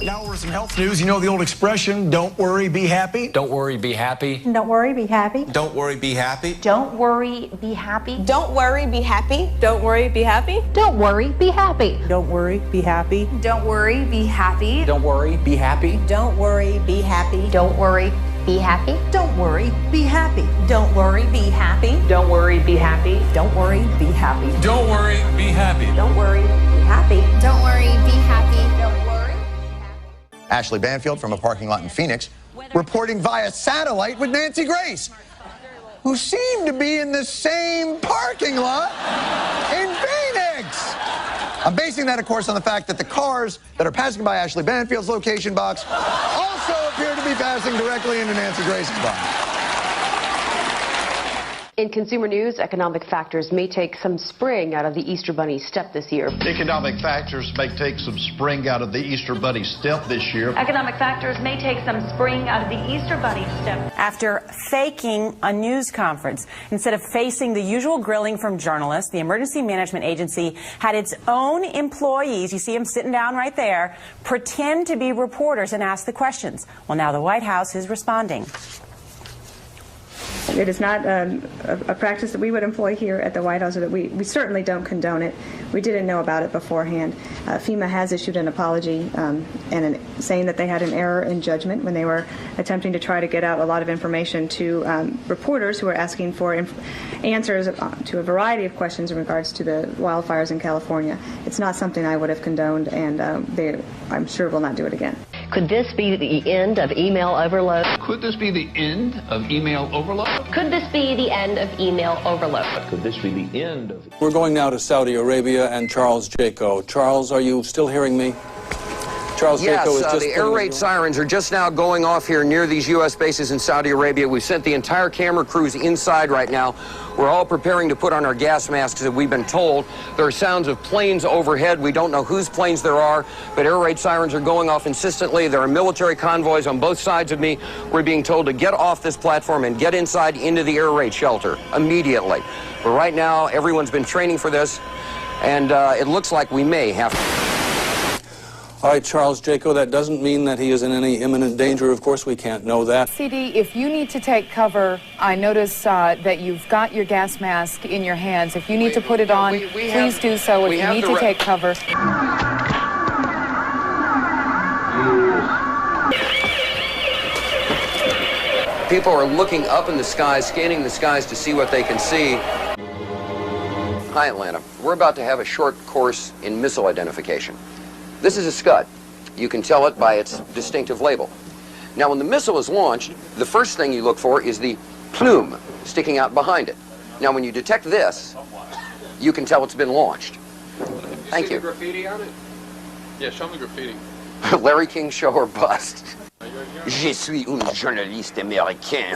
Now we're some health news. You know the old expression, don't worry, be happy? Don't worry, be happy. Don't worry, be happy. Don't worry, be happy. Don't worry, be happy. Don't worry, be happy. Don't worry, be happy. Don't worry, be happy. Don't worry, be happy. Don't worry, be happy. Don't worry, be happy. Don't worry, be happy. Don't worry, be happy. Don't worry, be happy. Don't worry, be happy. Don't worry, be happy. Don't worry, be happy. Don't worry, be happy. Don't worry, be happy. Don't worry, be happy. Don't worry. Ashley Banfield from a parking lot in Phoenix reporting via satellite with Nancy Grace, who seemed to be in the same parking lot in Phoenix. I'm basing that, of course, on the fact that the cars that are passing by Ashley Banfield's location box also appear to be passing directly into Nancy Grace's box. In consumer news, economic factors may take some spring out of the Easter Bunny step this year. Economic factors may take some spring out of the Easter Bunny step this year. Economic factors may take some spring out of the Easter Bunny step. After faking a news conference, instead of facing the usual grilling from journalists, the Emergency Management Agency had its own employees, you see them sitting down right there, pretend to be reporters and ask the questions. Well, now the White House is responding. It is not a practice that we would employ here at the White House, or that we certainly don't condone it. We didn't know about it beforehand. FEMA has issued an apology saying that they had an error in judgment when they were attempting to try to get out a lot of information to reporters who were asking for answers to a variety of questions in regards to the wildfires in California. It's not something I would have condoned, and I'm sure will not do it again. Could this be the end of email overload? Could this be the end of email overload? Could this be the end of email overload? Could this be the end of... We're going now to Saudi Arabia and Charles Jaco. Charles, are you still hearing me? Charles Yes, Jaco is just the air raid sirens are just now going off here near these U.S. bases in Saudi Arabia. We've sent the entire camera crews inside right now. We're all preparing to put on our gas masks, as we've been told. There are sounds of planes overhead. We don't know whose planes there are, but air raid sirens are going off insistently. There are military convoys on both sides of me. We're being told to get off this platform and get inside into the air raid shelter immediately. But right now, everyone's been training for this, and it looks like we may have to. All right, Charles Jaco, that doesn't mean that he is in any imminent danger. Of course, we can't know that. CD, if you need to take cover, I notice that you've got your gas mask in your hands. If you need to put it on, please do so. If you need to take cover. People are looking up in the skies, scanning the skies to see what they can see. Hi, Atlanta. We're about to have a short course in missile identification. This is a Scud. You can tell it by its distinctive label. Now, when the missile is launched, the first thing you look for is the plume sticking out behind it. Now, when you detect this, you can tell it's been launched. Thank you. Graffiti on it? Yeah, show me graffiti. Larry King show or bust. Je suis un journaliste américain.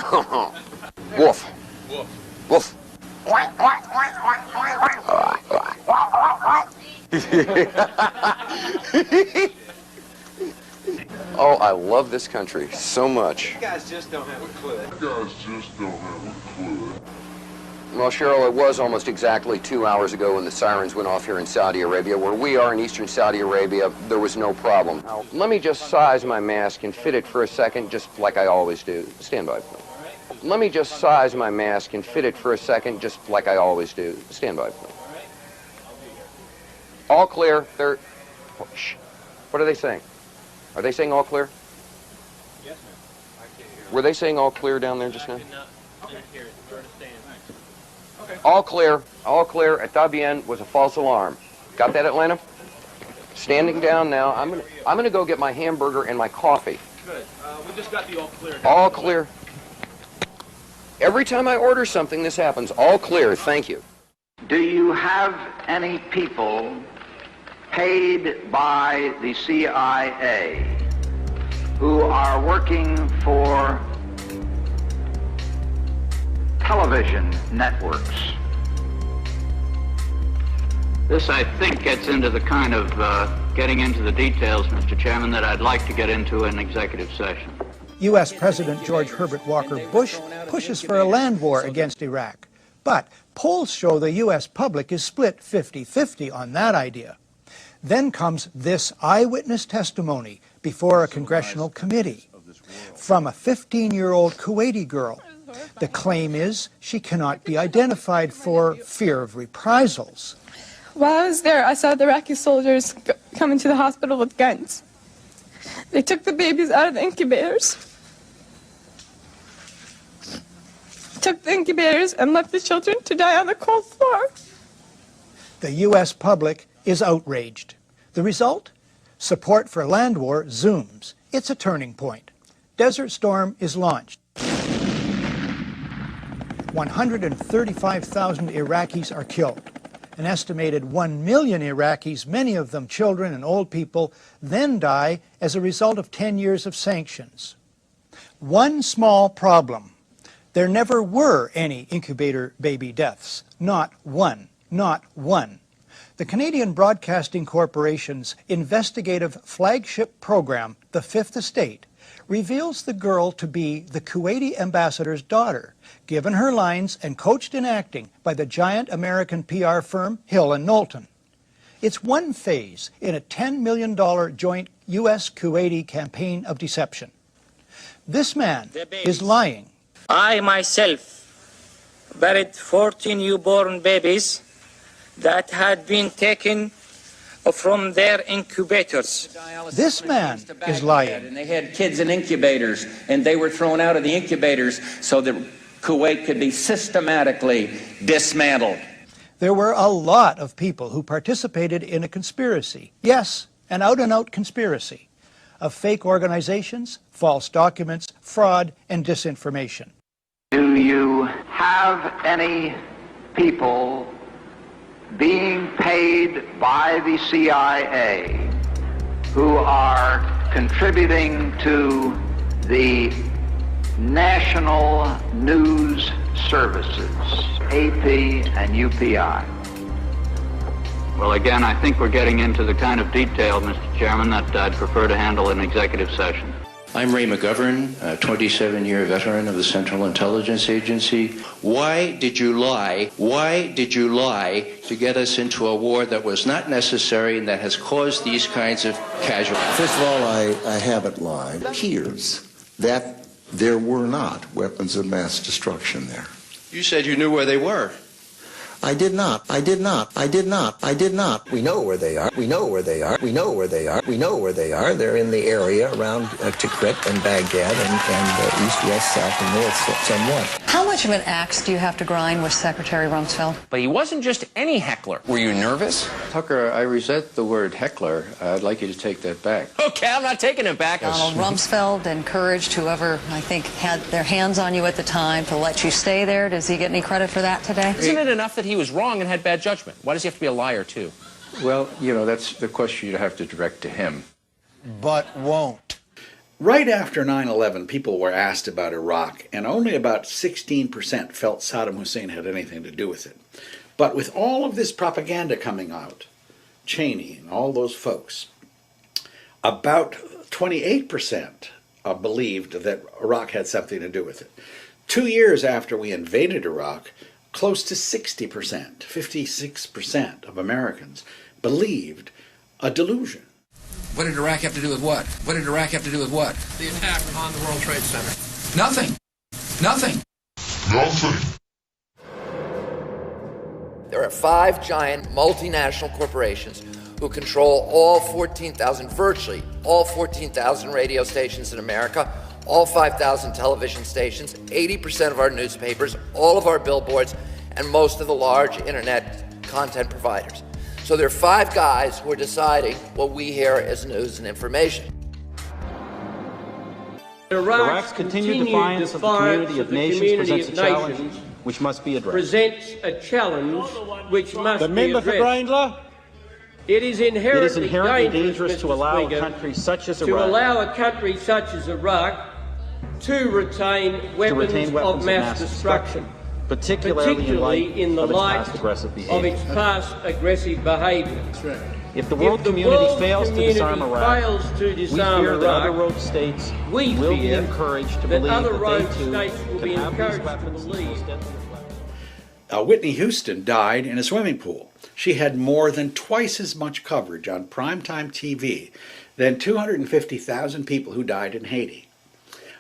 Wolf. Wolf. Wolf. Oh, I love this country so much. You guys just don't have a clue. Well, Cheryl, it was almost exactly 2 hours ago when the sirens went off here in Saudi Arabia. Where we are in eastern Saudi Arabia, there was no problem. Now, let me just size my mask and fit it for a second, just like I always do. Stand by, please. Let me just size my mask and fit it for a second, just like I always do. Stand by, please. All clear. They're... Shh. What are they saying? Are they saying all clear? Yes, ma'am. I can't hear. Were they saying all clear down there just now? I did not hear it. You understand? Okay. All clear. All clear. Está bien was a false alarm. Got that, Atlanta? Standing down now. I'm gonna go get my hamburger and my coffee. Good. We just got the all clear. All clear. Every time I order something, this happens. All clear. Thank you. Do you have any people paid by the CIA who are working for television networks? This, I think, gets into the kind of getting into the details, Mr. Chairman, that I'd like to get into in executive session. U.S. President George Herbert Walker Bush pushes for a land war against Iraq. But polls show the U.S. public is split 50-50 on that idea. Then comes this eyewitness testimony before a congressional committee from a 15-year-old Kuwaiti girl. The claim is she cannot be identified for fear of reprisals. While I was there, I saw the Iraqi soldiers come into the hospital with guns. They took the babies out of the incubators. Took the incubators and left the children to die on the cold floor. The U.S. public is outraged. The result? Support for land war zooms. It's a turning point. Desert Storm is launched. 135,000 Iraqis are killed. An estimated 1 million Iraqis, many of them children and old people, then die as a result of 10 years of sanctions. One small problem. There never were any incubator baby deaths. Not one. Not one. The Canadian Broadcasting Corporation's investigative flagship program, The Fifth Estate, reveals the girl to be the Kuwaiti ambassador's daughter, given her lines and coached in acting by the giant American PR firm Hill & Knowlton. It's one phase in a $10 million joint U.S.-Kuwaiti campaign of deception. This man is lying. I myself buried 14 newborn babies that had been taken from their incubators. This man is lying. And they had kids in incubators, and they were thrown out of the incubators so that Kuwait could be systematically dismantled. There were a lot of people who participated in a conspiracy. Yes, an out-and-out conspiracy of fake organizations, false documents, fraud, and disinformation. Do you have any people being paid by the CIA who are contributing to the national news services, AP and UPI? Well, again, I think we're getting into the kind of detail, Mr. Chairman, that I'd prefer to handle in executive session. I'm Ray McGovern, a 27-year veteran of the Central Intelligence Agency. Why did you lie? Why did you lie to get us into a war that was not necessary and that has caused these kinds of casualties? First of all, I haven't lied. It appears that there were not weapons of mass destruction there. You said you knew where they were. I did not. I did not. I did not. I did not. We know where they are. We know where they are. We know where they are. We know where they are. They're in the area around Tikrit and Baghdad and east, west, south, and north somewhat. How much of an axe do you have to grind with Secretary Rumsfeld? But he wasn't just any heckler. Were you nervous? Tucker, I resent the word heckler. I'd like you to take that back. Okay, I'm not taking it back. Donald Rumsfeld encouraged whoever, I think, had their hands on you at the time to let you stay there. Does he get any credit for that today? Isn't it enough that he was wrong and had bad judgment? Why does he have to be a liar, too? Well, you know, that's the question you'd have to direct to him. But won't. Right after 9/11, people were asked about Iraq, and only about 16% felt Saddam Hussein had anything to do with it. But with all of this propaganda coming out, Cheney and all those folks, about 28% believed that Iraq had something to do with it. 2 years after we invaded Iraq, close to 60%, 56% of Americans believed a delusion. What did Iraq have to do with what? What did Iraq have to do with what? The attack on the World Trade Center. Nothing. Nothing. Nothing. There are 5 giant multinational corporations who control all 14,000, virtually all 14,000 radio stations in America, all 5,000 television stations, 80% of our newspapers, all of our billboards, and most of the large internet content providers. So there are 5 guys who are deciding what we hear as news and information. Iraq's continued defiance of the community of nations presents a challenge which must be addressed. Presents a challenge which must the member be addressed. For Grindler. It is inherently dangerous to allow a country such as Iraq to retain weapons of mass destruction, particularly in the light of its past aggressive behavior. If the world community fails to disarm Iraq, we fear that other rogue states will be encouraged to believe that they too can have these weapons. Whitney Houston died in a swimming pool. She had more than twice as much coverage on primetime TV than 250,000 people who died in Haiti.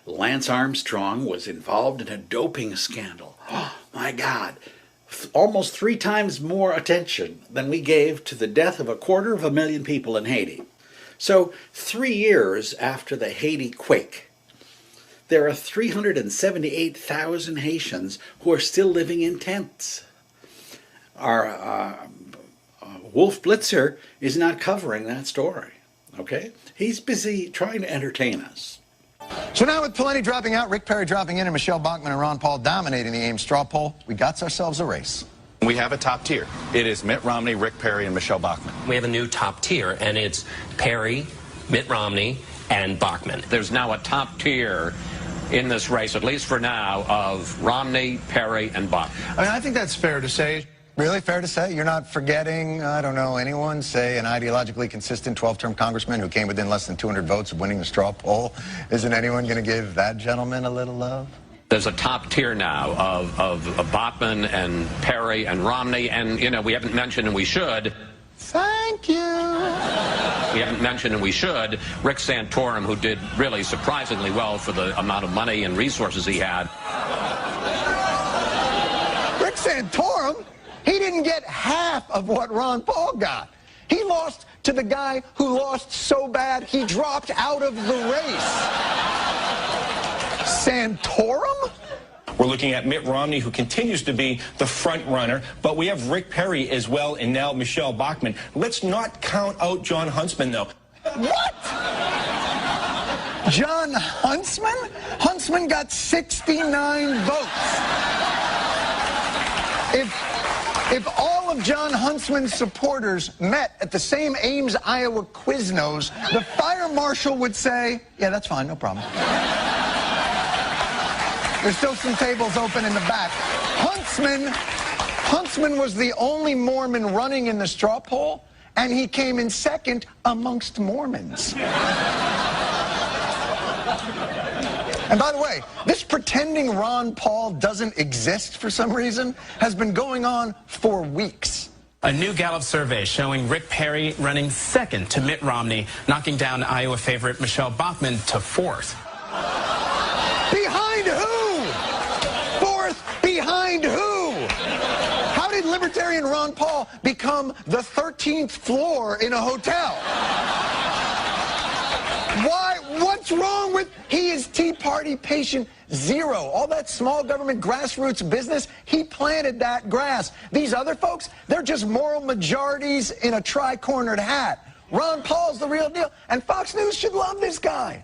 Lance Armstrong was involved in a doping scandal. Oh, my God. Almost 3 times more attention than we gave to the death of 250,000 people in Haiti. So 3 years after the Haiti quake, there are 378,000 Haitians who are still living in tents. Our Wolf Blitzer is not covering that story, okay? He's busy trying to entertain us. So now with Pawlenty dropping out, Rick Perry dropping in, and Michelle Bachmann and Ron Paul dominating the Ames straw poll, we got ourselves a race. We have a top tier. It is Mitt Romney, Rick Perry, and Michelle Bachmann. We have a new top tier, and it's Perry, Mitt Romney, and Bachmann. There's now a top tier in this race, at least for now, of Romney, Perry, and Bachmann. I mean, I think that's fair to say. Really fair to say? You're not forgetting, I don't know, anyone, say an ideologically consistent 12-term congressman who came within less than 200 votes of winning the straw poll? Isn't anyone going to give that gentleman a little love? There's a top tier now of Bachmann and Perry and Romney, and, you know, we haven't mentioned, and we should. Thank you. We haven't mentioned, and we should, Rick Santorum, who did really surprisingly well for the amount of money and resources he had. Rick Santorum? He didn't get half of what Ron Paul got. He lost to the guy who lost so bad he dropped out of the race. Santorum? We're looking at Mitt Romney, who continues to be the front runner, but we have Rick Perry as well, and now Michelle Bachmann. Let's not count out John Huntsman, though. What? John Huntsman? Huntsman got 69 votes. If all of John Huntsman's supporters met at the same Ames, Iowa Quiznos, the fire marshal would say, yeah, that's fine, no problem. There's still some tables open in the back. Huntsman was the only Mormon running in the straw poll, and he came in second amongst Mormons. And by the way, this pretending Ron Paul doesn't exist for some reason has been going on for weeks. A new Gallup survey showing Rick Perry running second to Mitt Romney, knocking down Iowa favorite Michelle Bachmann to fourth. Behind who? Fourth behind who? How did Libertarian Ron Paul become the 13th floor in a hotel? Why? What's wrong with... He is Tea Party patient zero. All that small government grassroots business, he planted that grass. These other folks, they're just moral majorities in a tri-cornered hat. Ron Paul's the real deal, and Fox News should love this guy.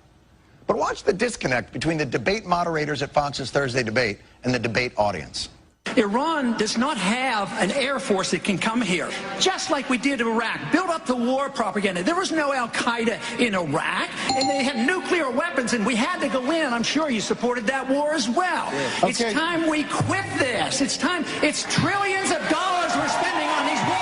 But watch the disconnect between the debate moderators at Fox's Thursday debate and the debate audience. Iran does not have an air force that can come here, just like we did in Iraq. Build up the war propaganda. There was no Al-Qaeda in Iraq, and they had nuclear weapons, and we had to go in. I'm sure you supported that war as well. Yeah. Okay. It's time we quit this. It's time. It's trillions of dollars we're spending on these wars.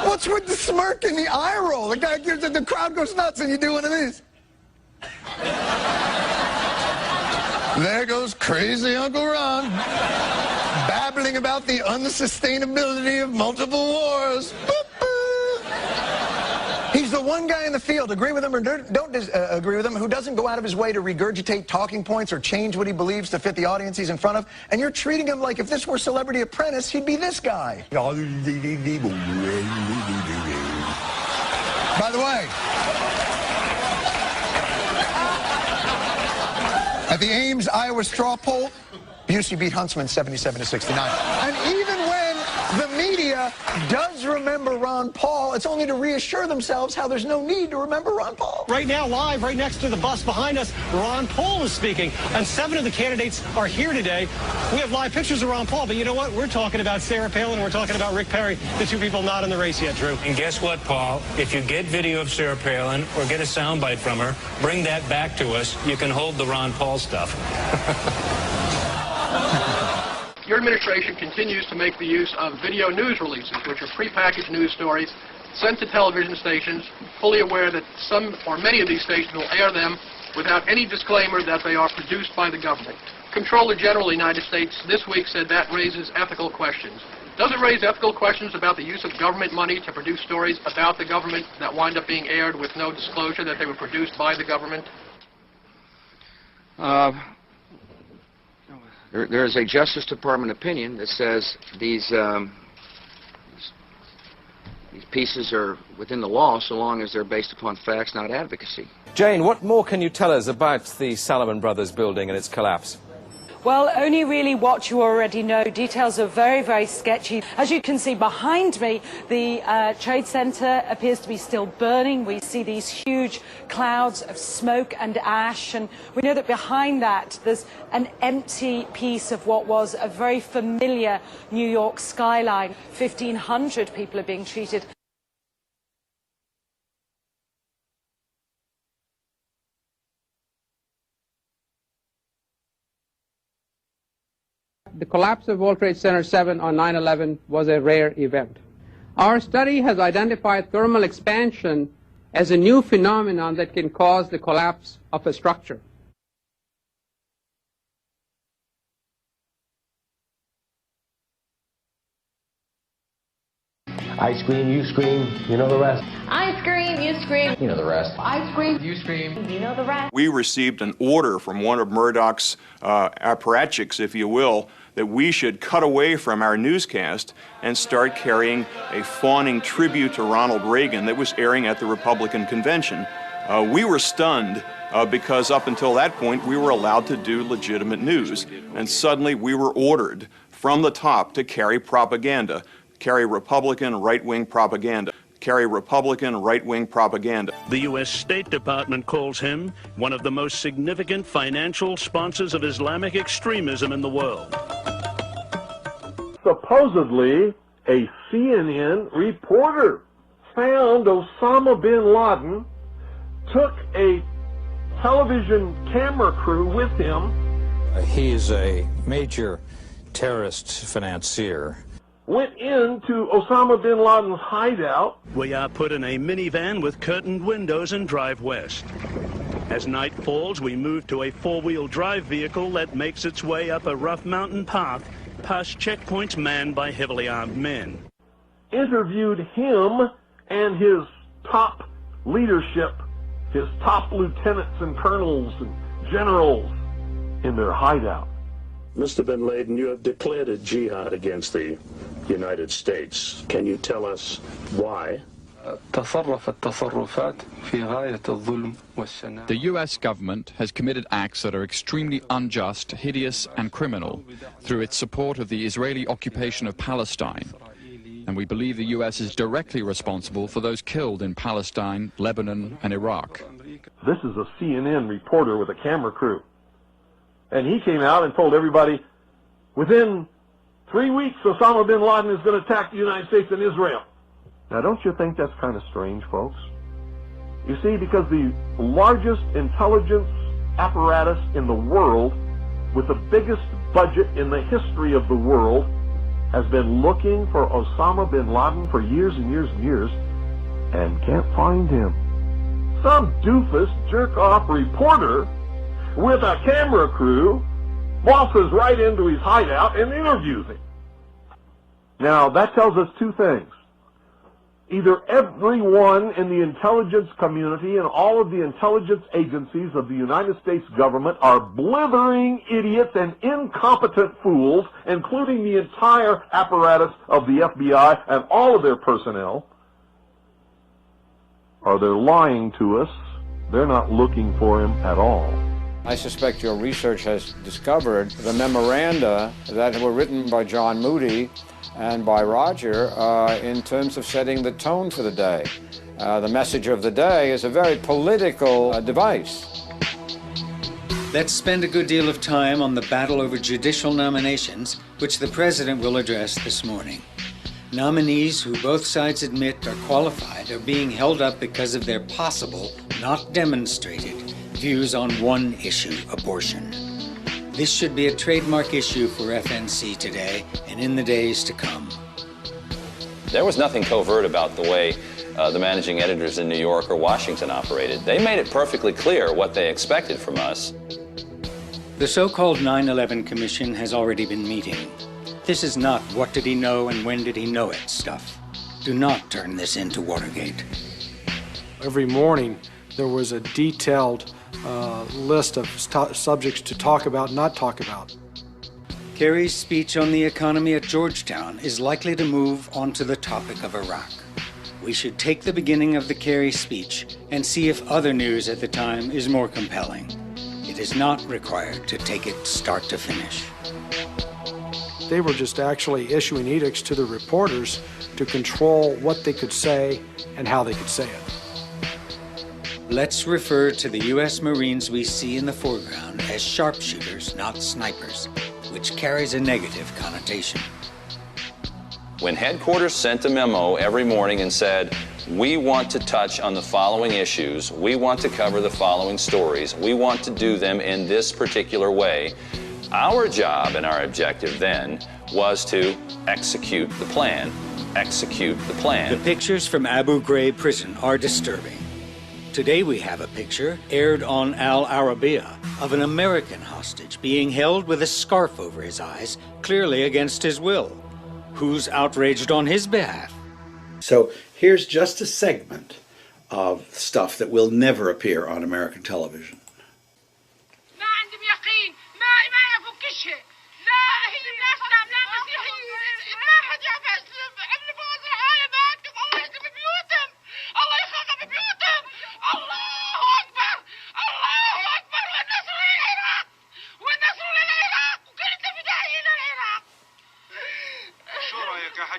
What's with the smirk and the eye roll? The crowd goes nuts, and you do one of these. There goes crazy Uncle Ron, babbling about the unsustainability of multiple wars. He's the one guy in the field, agree with him or don't agree with him, who doesn't go out of his way to regurgitate talking points or change what he believes to fit the audience he's in front of. And you're treating him like if this were Celebrity Apprentice, he'd be this guy. By the way, at the Ames, Iowa straw poll, Busey beat Huntsman 77-69. And even when the media does remember Ron Paul, it's only to reassure themselves how there's no need to remember Ron Paul. Right now, live, right next to the bus behind us, Ron Paul is speaking. And 7 of the candidates are here today. We have live pictures of Ron Paul, but you know what? We're talking about Sarah Palin, we're talking about Rick Perry, the two people not in the race yet, Drew. And guess what, Paul? If you get video of Sarah Palin or get a soundbite from her, bring that back to us. You can hold the Ron Paul stuff. Your administration continues to make the use of video news releases, which are prepackaged news stories sent to television stations, fully aware that some or many of these stations will air them without any disclaimer that they are produced by the government. Comptroller General of the United States this week said that raises ethical questions. Does it raise ethical questions about the use of government money to produce stories about the government that wind up being aired with no disclosure that they were produced by the government? There is a Justice Department opinion that says these pieces are within the law so long as they're based upon facts, not advocacy. Jane, what more can you tell us about the Salomon Brothers building and its collapse? Well, only really what you already know. Details are very, very sketchy. As you can see behind me, the Trade Center appears to be still burning. We see these huge clouds of smoke and ash, and we know that behind that there's an empty piece of what was a very familiar New York skyline. 1,500 people are being treated. The collapse of World Trade Center 7 on 9/11 was a rare event. Our study has identified thermal expansion as a new phenomenon that can cause the collapse of a structure. I scream, you scream, you know the rest. I scream, you scream. You know the rest. I scream, you scream. You know the rest. We received an order from one of Murdoch's apparatchiks, if you will, that we should cut away from our newscast and start carrying a fawning tribute to Ronald Reagan that was airing at the Republican convention. We were stunned because up until that point we were allowed to do legitimate news, and suddenly we were ordered from the top to carry propaganda. Carry Republican right-wing propaganda. Carry Republican right-wing propaganda. The U.S. State Department calls him one of the most significant financial sponsors of Islamic extremism in the world. Supposedly, a CNN reporter found Osama bin Laden, took a television camera crew with him. He is a major terrorist financier. Went into Osama bin Laden's hideout. We are put in a minivan with curtained windows and drive west. As night falls, we move to a four-wheel drive vehicle that makes its way up a rough mountain path past checkpoints manned by heavily armed men. Interviewed him and his top leadership, his top lieutenants and colonels and generals in their hideout. Mr. bin Laden, you have declared a jihad against the United States. Can you tell us why? The U.S. government has committed acts that are extremely unjust, hideous, and criminal through its support of the Israeli occupation of Palestine. And we believe the U.S. is directly responsible for those killed in Palestine, Lebanon, and Iraq. This is a CNN reporter with a camera crew. And he came out and told everybody, within 3 weeks, Osama bin Laden is going to attack the United States and Israel. Now, don't you think that's kind of strange, folks? You see, because the largest intelligence apparatus in the world, with the biggest budget in the history of the world, has been looking for Osama bin Laden for years and years and years, and can't find him. Some doofus, jerk-off reporter with a camera crew waltzes right into his hideout and interviews him. Now, that tells us two things. Either everyone in the intelligence community and all of the intelligence agencies of the United States government are blithering idiots and incompetent fools, including the entire apparatus of the FBI and all of their personnel, or they're lying to us. They're not looking for him at all. I suspect your research has discovered the memoranda that were written by John Moody and by Roger in terms of setting the tone for the day. The message of the day is a very political device. Let's spend a good deal of time on the battle over judicial nominations, which the President will address this morning. Nominees who both sides admit are qualified are being held up because of their possible, not demonstrated, views on one issue, abortion. This should be a trademark issue for FNC today and in the days to come. There was nothing covert about the way the managing editors in New York or Washington operated. They made it perfectly clear what they expected from us. The so-called 9/11 Commission has already been meeting. This is not what did he know and when did he know it stuff. Do not turn this into Watergate. Every morning there was a detailed list of subjects to talk about, not talk about. Kerry's speech on the economy at Georgetown is likely to move onto the topic of Iraq. We should take the beginning of the Kerry speech and see if other news at the time is more compelling. It is not required to take it start to finish. They were just actually issuing edicts to the reporters to control what they could say and how they could say it. Let's refer to the U.S. Marines we see in the foreground as sharpshooters, not snipers, which carries a negative connotation. When headquarters sent a memo every morning and said, we want to touch on the following issues, we want to cover the following stories, we want to do them in this particular way, our job and our objective then was to execute the plan. Execute the plan. The pictures from Abu Ghraib prison are disturbing. Today we have a picture, aired on Al Arabiya, of an American hostage being held with a scarf over his eyes, clearly against his will. Who's outraged on his behalf? So here's just a segment of stuff that will never appear on American television.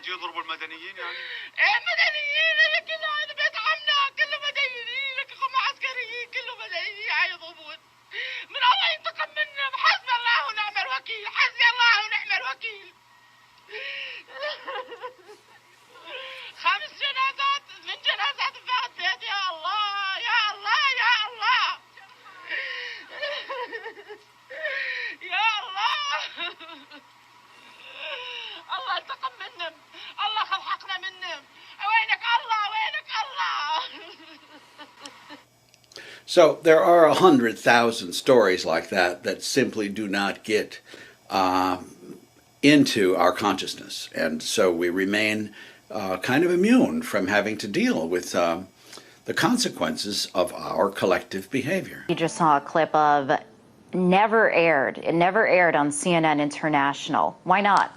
يضربوا المدنيين يعني؟ ايه مدنيين هي كلها هذا بيت عمنا كله مدنيين لك هم عسكريين كله مدنيين يضربون من الله ينتقم منهم حسبي الله ونعم الوكيل حسبي الله ونعم الوكيل 5 جنازات من جنازات فقط بيت يا الله يا الله يا الله يا الله الله انتقم منهم الله خلحقنا منهم وينك الله وينك الله. So there are 100,000 stories like that simply do not get into our consciousness, and so we remain kind of immune from having to deal with the consequences of our collective behavior. You just saw a clip of never aired. It never aired on CNN International. Why not?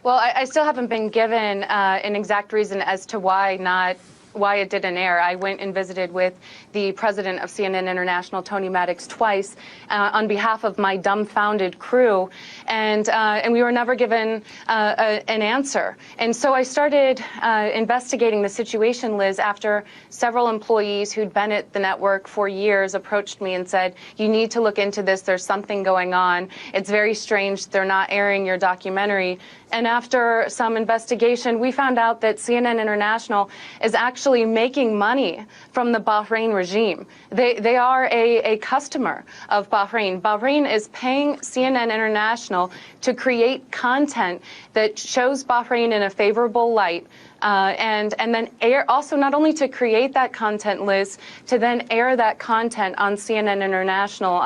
Well, I still haven't been given an exact reason as to why it didn't air. I went and visited with the president of CNN International, Tony Maddox, twice on behalf of my dumbfounded crew, and we were never given an answer. And so I started investigating the situation, Liz, after several employees who'd been at the network for years approached me and said, you need to look into this, there's something going on. It's very strange they're not airing your documentary. And after some investigation, we found out that CNN International is actually making money from the Bahrain regime. They are a customer of Bahrain. Bahrain is paying CNN International to create content that shows Bahrain in a favorable light, and then air, also not only to create that content, Liz, to then air that content on CNN International.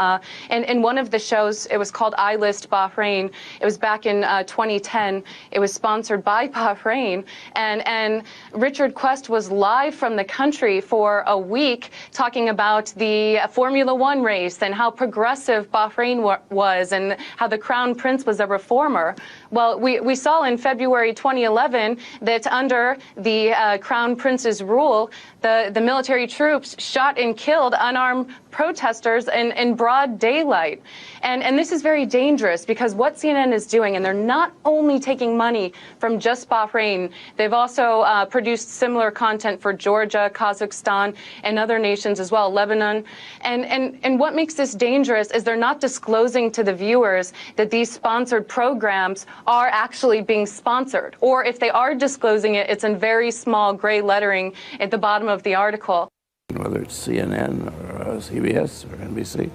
And in one of the shows, it was called I List Bahrain. It was back in 2010. It was sponsored by Bahrain. And Richard Quest was live from the country for a week talking about the Formula One race and how progressive Bahrain was and how the Crown Prince was a reformer. Well, we saw in February 2011 that under the Crown Prince's rule, the military troops shot and killed unarmed protesters in broad daylight. And this is very dangerous because what CNN is doing, and they're not only taking money from just Bahrain, they've also produced similar content for Georgia, Kazakhstan, and other nations as well, Lebanon. And what makes this dangerous is they're not disclosing to the viewers that these sponsored programs are actually being sponsored. Or if they are disclosing it, it's in very small gray lettering at the bottom of the article. Whether it's CNN or CBS or NBC,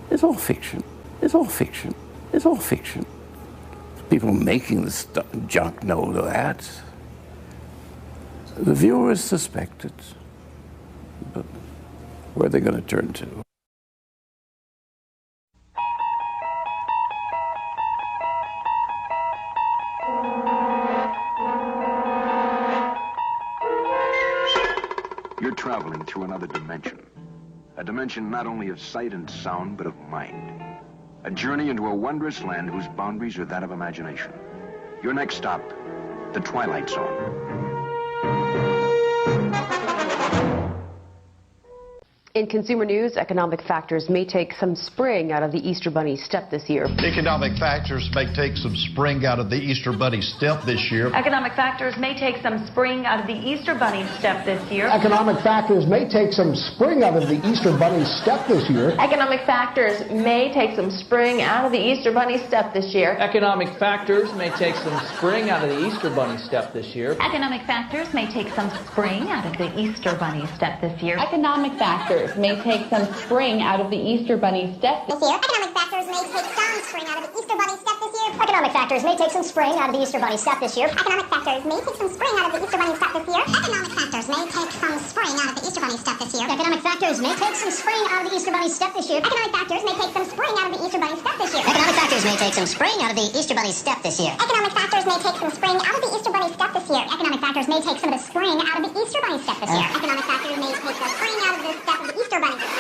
it's all fiction. It's all fiction. It's all fiction. People making this junk know that. The viewers suspect it, but where are they going to turn to? You're traveling through another dimension. A dimension not only of sight and sound, but of mind. A journey into a wondrous land whose boundaries are that of imagination. Your next stop, the Twilight Zone. In consumer news, economic factors may take some spring out of the Easter Bunny step this year. Economic factors may take some spring out of the Easter Bunny step this year. Economic factors may take some spring out of the Easter Bunny step this year. Economic factors may take some spring out of the Easter Bunny step this year. Economic factors may take some spring out of the Easter Bunny step this year. Economic factors may take some spring out of the Easter Bunny step this year. Economic factors may take some spring out of the Easter Bunny step this year. Economic factors may take some spring out of the Easter Bunny step this year. Economic factors may take some spring out of the Easter Bunny step this year. Economic factors may take some spring out of the Easter Bunny step this year. Economic factors may take some spring out of the Easter Bunny step this year. Economic factors may take some spring out of the Easter Bunny step this year. Economic factors may take some spring out of the Easter Bunny step this year. Economic factors may take some spring out of the Easter Bunny step this year. Economic factors may take some spring out of the Easter Bunny step this year. Economic factors may take some spring out of the Easter Bunny step this year. Economic factors may take some of the spring out of the Easter Bunny step this year. Economic factors may take the spring out of the step of the Easter Bunny this year.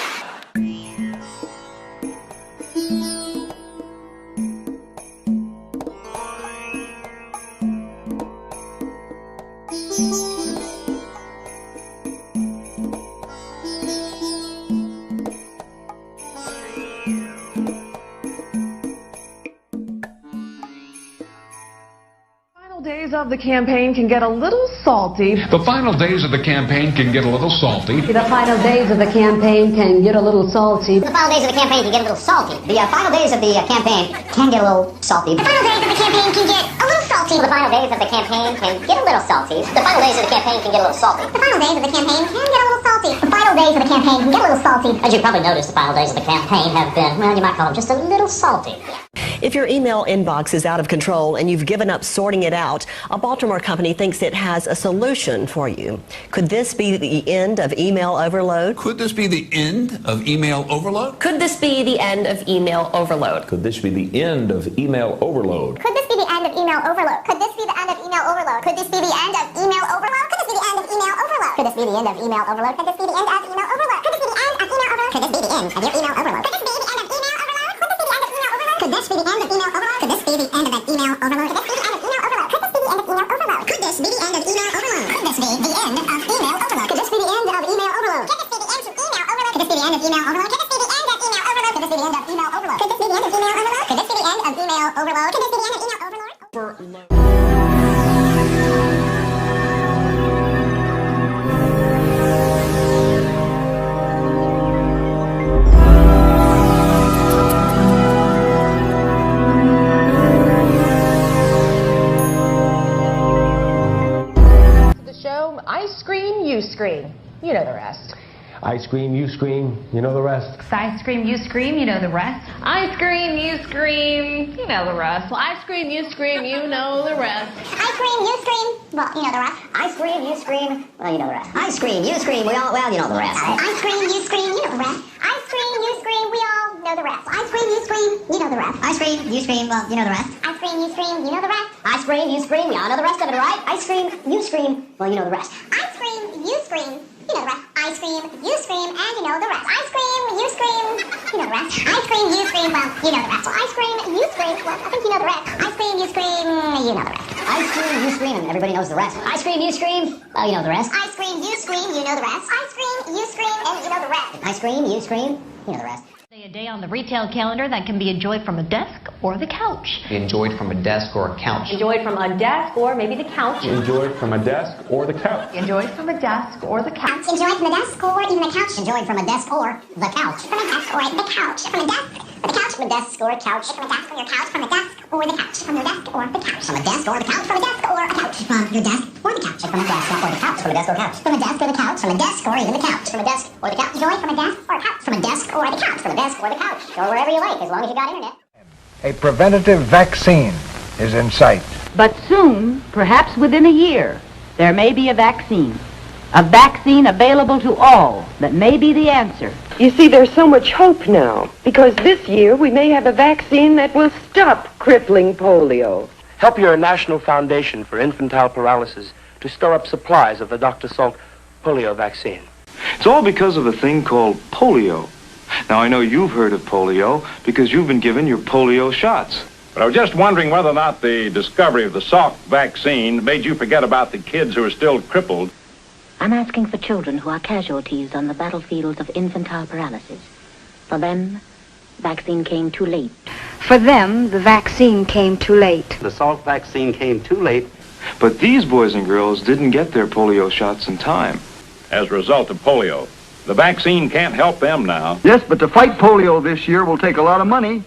Days of the campaign can get a little salty. The final days of the campaign can get a little salty. The final days of the campaign can get a little salty. The final days of the campaign can get a little salty. The final days of the campaign can get a little salty. The final days of the campaign can get a little salty. The final days of the campaign can get a little salty. The final days of the campaign can get a little salty. The final days of the campaign can get a little salty. The final days of the campaign can get a little salty. As you probably noticed, the final days of the campaign have been, well, you might call them just a little salty. If your email inbox is out of control and you've given up sorting it out, a Baltimore company thinks it has a solution for you. Could this be the end of email overload? Could this be the end of email overload? Could this be the end of email overload? Could this be the end of email overload? Could this be the end of email overload? Could this be the end of email overload? Could this be the end of email overload? Could this be the end of email overload? Could this be the end of email overload? Could this be the end of email overload? Could this be the end of email overload? Could this be the end of your email overload? Could this be the end of email overload? Could this be the end of email overload? Could this be the end of email overload? Could this be the end of email overload? Could this be the end of email overload? Could this be the end of email overload? Could this be the end of email overload? Could this be the end of email overload? Could this be the end of email overload? Could this be the end of email overload? Could this be the end of email overload? Could this be the end of email overload? Could this be the end of email overload? Could this be the end of email overload? Could this be the end of email overload? I scream, you scream. You know the rest. I scream, you scream, you know the rest. I scream, you scream, you know the rest. I scream, you scream, you know the rest. I scream, you scream, you know the rest. I scream, you scream, well, you know the rest. I scream, you scream, well, you know the rest. I scream, you scream, well, you know the rest. I scream, you scream, you know the rest. I scream, you scream, we all know the rest. I scream, you scream, you know the rest. I scream, you scream, well, you know the rest. I scream, you scream, you know the rest. I scream, you scream, we all know the rest of it, right? I scream, you scream, well, you know the rest. I scream, you scream, you know the rest. I scream, you scream, and you know the rest. I scream, you scream, you know the rest. I scream, you scream, well, you know the rest. I scream, you scream, well, I think you know the rest. I scream, you scream, you know the rest. I scream, you scream, and everybody knows the rest. I scream, you scream, well, you know the rest. I scream, you scream, you know the rest. I scream, you scream, and you know the rest. I scream, you scream, you know the rest. A day on the retail calendar that can be enjoyed from a desk or the couch. Enjoyed from a desk or a couch. Enjoyed from a desk or maybe the couch. Enjoyed from a desk or the couch. Enjoyed from a desk or the couch. Enjoyed from a desk or even the couch. Enjoyed from a desk or the couch. From a desk or the couch. From a desk. The couch, from a desk or a couch. From a desk or your couch. From a desk or the couch. From your desk or the couch. From a desk or the couch. From a desk or a couch. From your desk or the couch. From a desk or the couch. From a desk or couch. From a desk or the couch. From a desk or even the couch. From a desk or the couch. Enjoy from a desk or a couch. From a desk or the couch. From a desk or the couch. Or wherever you like, as long as you got internet. A preventative vaccine is in sight. But soon, perhaps within a year, there may be a vaccine available to all that may be the answer. You see, there's so much hope now, because this year we may have a vaccine that will stop crippling polio. Help your National Foundation for Infantile Paralysis to store up supplies of the Dr. Salk polio vaccine. It's all because of a thing called polio. Now, I know you've heard of polio because you've been given your polio shots. But I was just wondering whether or not the discovery of the Salk vaccine made you forget about the kids who are still crippled. I'm asking for children who are casualties on the battlefields of infantile paralysis. For them, the vaccine came too late. For them, the vaccine came too late. The Salk vaccine came too late. But these boys and girls didn't get their polio shots in time. As a result of polio, the vaccine can't help them now. Yes, but to fight polio this year will take a lot of money.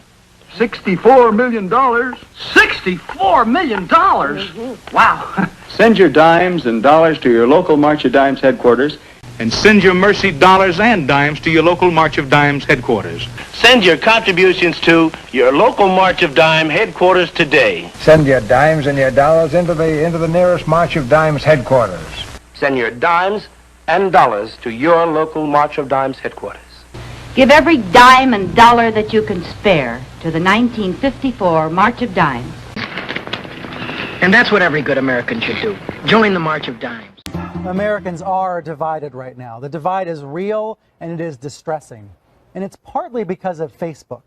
$64 million. $64 million? Wow. Send your dimes and dollars to your local March of Dimes headquarters, and send your Mercy dollars and dimes to your local March of Dimes headquarters. Send your contributions to your local March of Dime headquarters today. Send your dimes and your dollars into the nearest March of Dimes headquarters. Send your dimes and dollars to your local March of Dimes headquarters. Give every dime and dollar that you can spare to the 1954 March of Dimes. And that's what every good American should do. Join the March of Dimes. Americans are divided right now. The divide is real and it is distressing. And it's partly because of Facebook.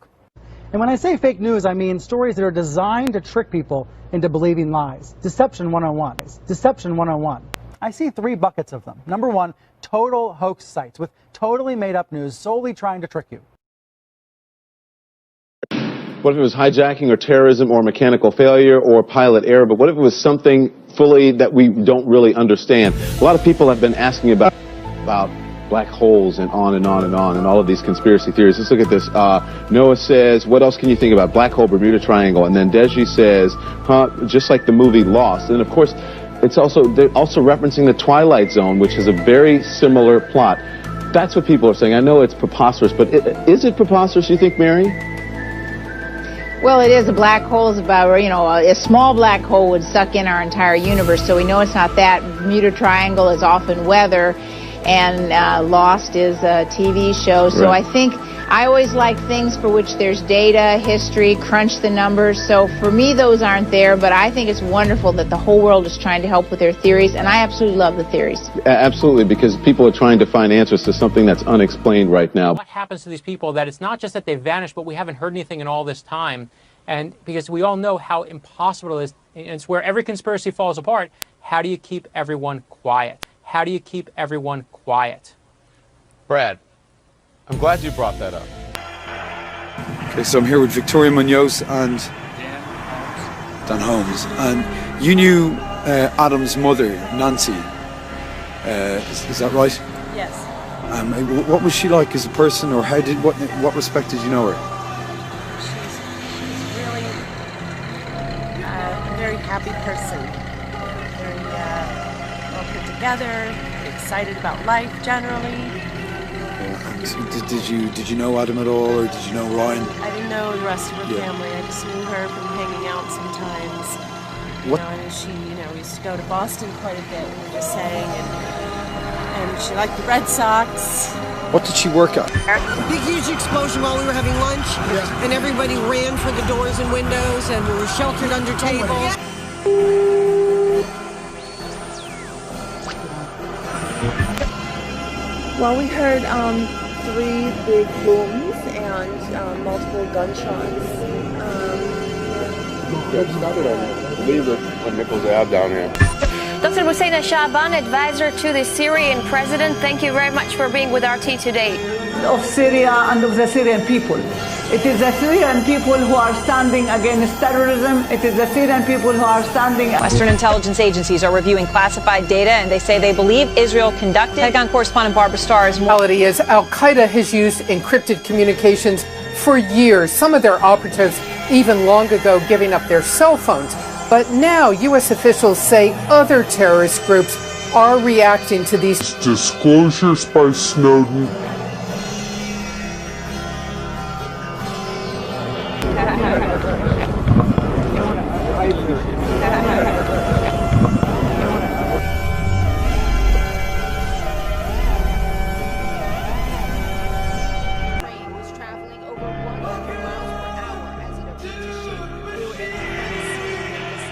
And when I say fake news, I mean stories that are designed to trick people into believing lies. Deception 101. Deception 101. I see 3 buckets of them. Number 1, total hoax sites with totally made up news solely trying to trick you. What if it was hijacking or terrorism or mechanical failure or pilot error? But what if it was something fully that we don't really understand? A lot of people have been asking about black holes and on and on and on and all of these conspiracy theories. Let's look at this. Noah says, what else can you think about? Black hole, Bermuda Triangle. And then Deji says, just like the movie Lost. And of course, they're also referencing the Twilight Zone, which has a very similar plot. That's what people are saying. I know it's preposterous, but is it preposterous, you think, Mary? Well, it is. A black hole is about, a small black hole would suck in our entire universe, so we know it's not that. Bermuda Triangle is often weather, and Lost is a TV show. So right. I think I always like things for which there's data, history, crunch the numbers. So for me, those aren't there, but I think it's wonderful that the whole world is trying to help with their theories, and I absolutely love the theories. Absolutely, because people are trying to find answers to something that's unexplained right now. What happens to these people that it's not just that they've vanished, but we haven't heard anything in all this time, and because we all know how impossible it is, and it's where every conspiracy falls apart. How do you keep everyone quiet? How do you keep everyone quiet? Brad, I'm glad you brought that up. Okay, so I'm here with Victoria Munoz and Dan Holmes. And you knew Adam's mother, Nancy. Is that right? Yes. What was she like as a person, or what respect did you know her? She's really a very happy person. Very well put together, excited about life generally. Did you know Adam at all, or did you know Ryan? I didn't know the rest of her family. I just knew her from hanging out sometimes. And she, used to go to Boston quite a bit. We were just saying, and she liked the Red Sox. What did she work at? Big, huge explosion while we were having lunch, and everybody ran for the doors and windows, and we were sheltered under tables. Well, we heard 3 big booms and multiple gunshots. I believe that Nichols Ave down here. Dr. Hussein Shaban, advisor to the Syrian president, thank you very much for being with RT today. Of Syria and of the Syrian people. It is the Syrian people who are standing against terrorism. It is the Syrian people who are standing. Western intelligence agencies are reviewing classified data, and they say they believe Israel conducted. Pentagon correspondent Barbara Starr is more. The reality is Al-Qaeda has used encrypted communications for years. Some of their operatives even long ago giving up their cell phones. But now U.S. officials say other terrorist groups are reacting to these disclosures by Snowden.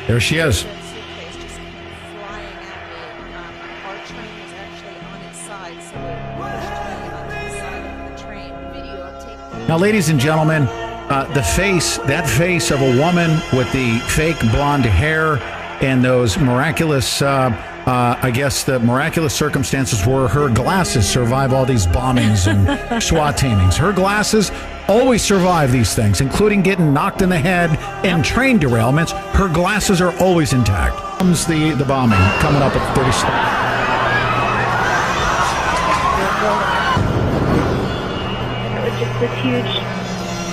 There she is. Suitcase just came flying at me. Our train was actually on its side, so it pushed me onto the side of the train. Videotape. Now, ladies and gentlemen, that face of a woman with the fake blonde hair and those miraculous, I guess the miraculous circumstances where her glasses survive all these bombings and SWAT teamings. Her glasses always survive these things, including getting knocked in the head and train derailments. Her glasses are always intact. Comes the bombing coming up at 36. It was just this huge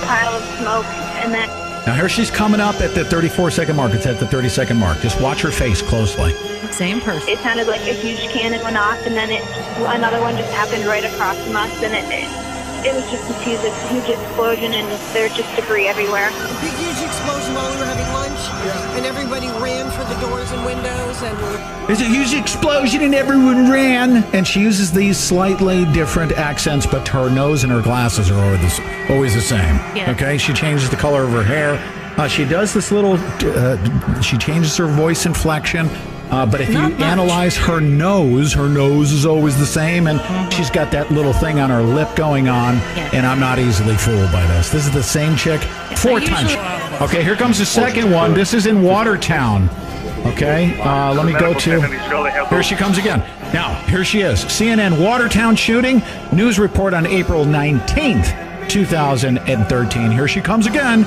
pile of smoke, and then Now here she's coming up at the 34-second mark. It's at the 30-second mark. Just watch her face closely. same person. It sounded like a huge cannon went off, and then another one just happened right across from us, and it was just this huge explosion, and there's just debris everywhere. A big, huge explosion while we were having lunch, and everybody ran for the doors and windows, and There's a huge explosion and everyone ran. And she uses these slightly different accents, but her nose and her glasses are always the same. Yeah. Okay, she changes the color of her hair. She does this little, she changes her voice inflection. But if you analyze her nose is always the same, and she's got that little thing on her lip going on, and I'm not easily fooled by this. This is the same chick 4 times. Okay, here comes the second one. This is in Watertown. Okay, let me go to, here she comes again. Now, here she is. CNN Watertown shooting, news report on April 19th, 2013. Here she comes again.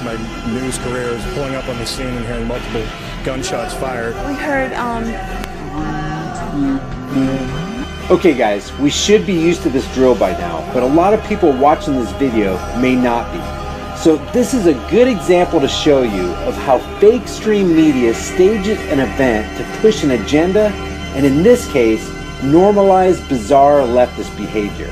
My news career is pulling up on the scene and hearing multiple gunshots fired. We heard, Okay guys, we should be used to this drill by now, but a lot of people watching this video may not be. So this is a good example to show you of how fake stream media stages an event to push an agenda, and in this case, normalize bizarre leftist behavior.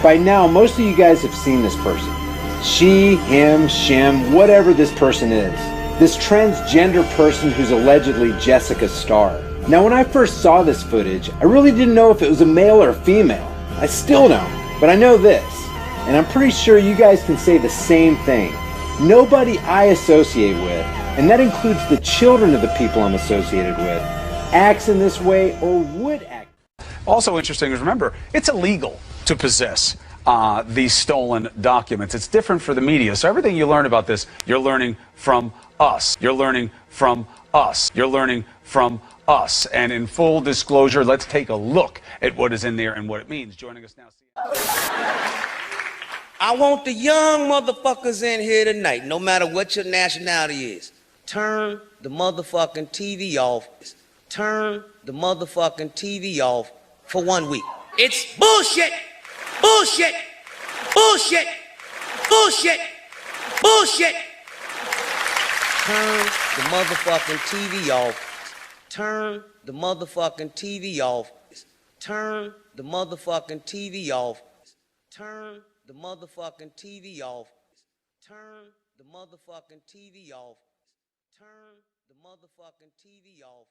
By now, most of you guys have seen this person. She, him, shim, whatever this person is. This transgender person who's allegedly Jessica Starr. Now when I first saw this footage, I really didn't know if it was a male or a female. I still don't, but I know this. And I'm pretty sure you guys can say the same thing. Nobody I associate with, and that includes the children of the people I'm associated with, acts in this way or would act. Also interesting is, remember, it's illegal to possess these stolen documents. It's different for the media. So everything you learn about this, you're learning from us. You're learning from us. You're learning from us. And in full disclosure, let's take a look at what is in there and what it means. Joining us now. I want the young motherfuckers in here tonight, no matter what your nationality is. Turn the motherfucking TV off. Turn the motherfucking TV off for 1 week. It's bullshit! Bullshit! Bullshit! Bullshit! Bullshit! Turn the motherfucking TV off. Turn the motherfucking TV off. Turn the motherfucking TV off. Turn the motherfucking TV off. Turn the motherfucking TV off. Turn the motherfucking TV off.